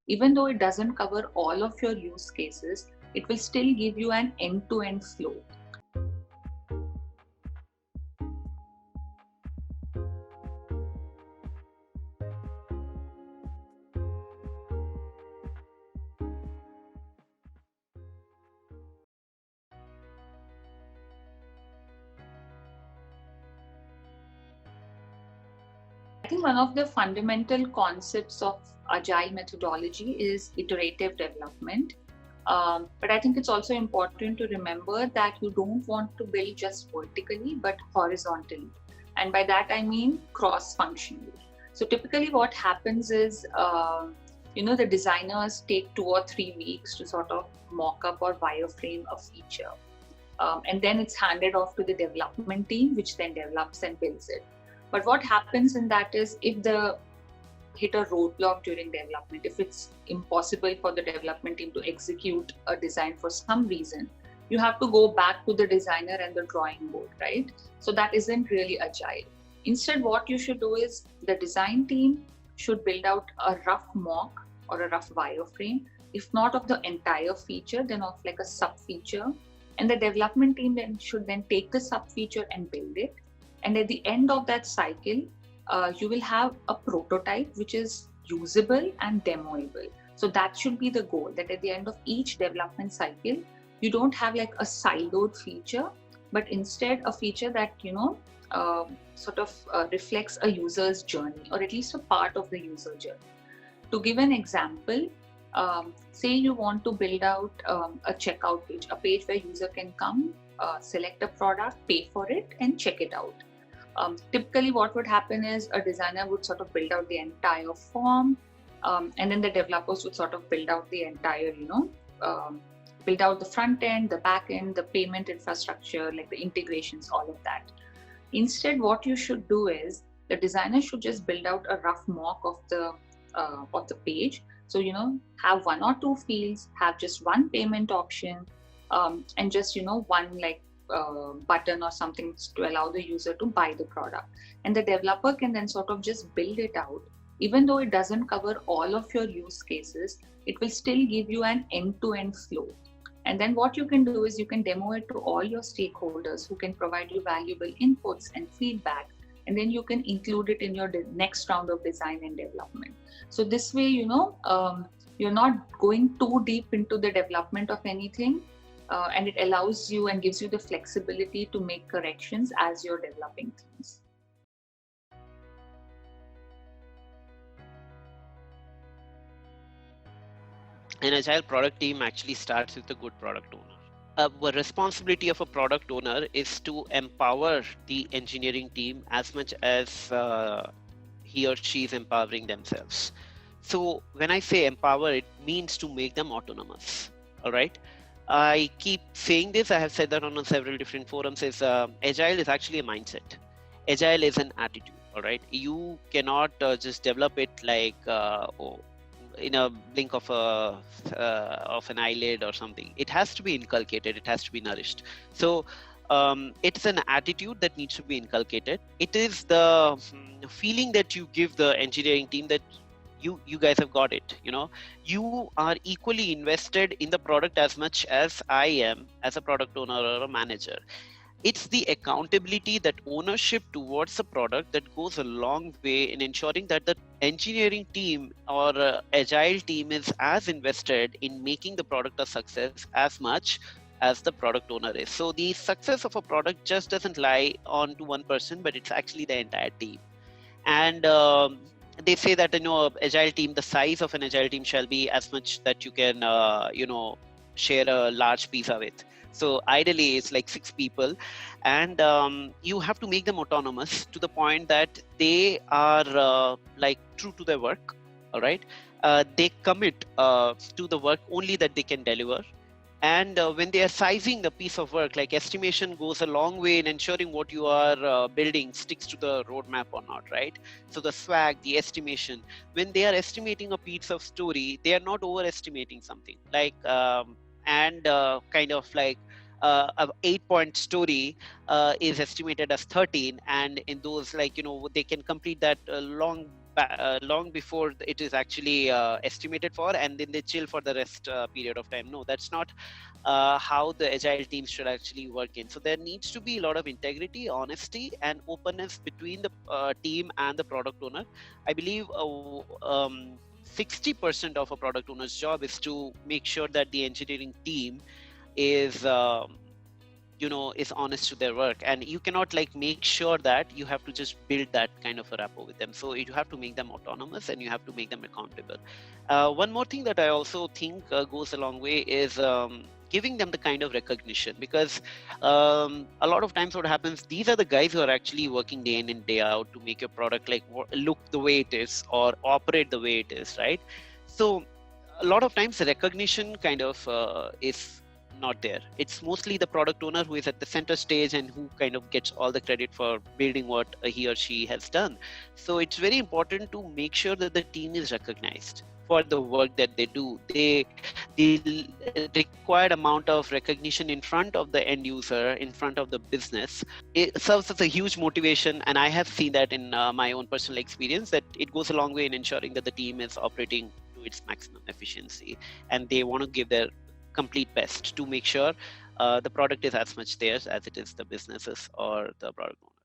Even though it doesn't cover all of your use cases, it will still give you an end-to-end flow. I think one of the fundamental concepts of agile methodology is iterative development. But I think it's also important to remember that you don't want to build just vertically, but horizontally. And by that, I mean cross-functionally. So typically what happens is, the designers take 2 or 3 weeks to sort of mock up or wireframe a feature. And then it's handed off to the development team, which then develops and builds it. But what happens in that is, if the hit a roadblock during development, if it's impossible for the development team to execute a design for some reason, you have to go back to the designer and the drawing board, right? So that isn't really agile. Instead, what you should do is the design team should build out a rough mock or a rough wireframe, if not of the entire feature, then of like a sub feature. And the development team then should then take the sub feature and build it. And at the end of that cycle, you will have a prototype which is usable and demoable. So that should be the goal, that at the end of each development cycle, you don't have like a siloed feature, but instead a feature that, reflects a user's journey, or at least a part of the user journey. To give an example, say you want to build out a checkout page, a page where user can come, select a product, pay for it, and check it out. Typically what would happen is a designer would sort of build out the entire form, and then the developers would sort of build out the entire, build out the front end, the back end, the payment infrastructure, like the integrations, all of that. Instead, what you should do is the designer should just build out a rough mock of the page. So, have 1 or 2 fields, have just one payment option, and just, one like button or something to allow the user to buy the product. And the developer can then sort of just build it out. Even though it doesn't cover all of your use cases, it will still give you an end-to-end flow. And then what you can do is you can demo it to all your stakeholders who can provide you valuable inputs and feedback. And then you can include it in your next round of design and development. So this way, you're not going too deep into the development of anything. And it allows you and gives you the flexibility to make corrections as you're developing things. An agile product team actually starts with a good product owner. The responsibility of a product owner is to empower the engineering team as much as he or she is empowering themselves. So when I say empower, it means to make them autonomous. All right. I keep saying this, I have said that on several different forums, is agile is actually a mindset. Agile is an attitude, all right? You cannot just develop it like in a blink of an eyelid or something. It has to be inculcated, it has to be nourished. So it's an attitude that needs to be inculcated. It is the feeling that you give the engineering team that you guys have got it. You are equally invested in the product as much as I am as a product owner or a manager. It's the accountability, that ownership towards the product that goes a long way in ensuring that the engineering team or agile team is as invested in making the product a success as much as the product owner is. So the success of a product just doesn't lie on to one person, but it's actually the entire team. And they say that agile team, the size of an agile team shall be as much that you can share a large pizza with. So ideally it's like 6 people, and you have to make them autonomous to the point that they are like true to their work. All right, they commit to the work only that they can deliver. And when they are sizing the piece of work, like estimation goes a long way in ensuring what you are building sticks to the roadmap or not, right? So the swag, the estimation, when they are estimating a piece of story, they are not overestimating something like, kind of like a 8-point story is estimated as 13. And in those, like, they can complete that long long before it is actually estimated for, and then they chill for the rest period of time. No, that's not how the agile teams should actually work in. So there needs to be a lot of integrity, honesty, and openness between the team and the product owner. I believe 60% of a product owner's job is to make sure that the engineering team is is honest to their work, and you cannot like make sure that. You have to just build that kind of a rapport with them. So you have to make them autonomous, and you have to make them accountable. One more thing that I also think goes a long way is giving them the kind of recognition, because a lot of times what happens, these are the guys who are actually working day in and day out to make your product like look the way it is or operate the way it is, right? So a lot of times the recognition kind of is not there. It's mostly the product owner who is at the center stage and who kind of gets all the credit for building what he or she has done. So it's very important to make sure that the team is recognized for the work that they do. The required amount of recognition in front of the end user, in front of the business, it serves as a huge motivation. And I have seen that in my own personal experience, that it goes a long way in ensuring that the team is operating to its maximum efficiency, and they want to give their complete best to make sure the product is as much theirs as it is the businesses or the product owner.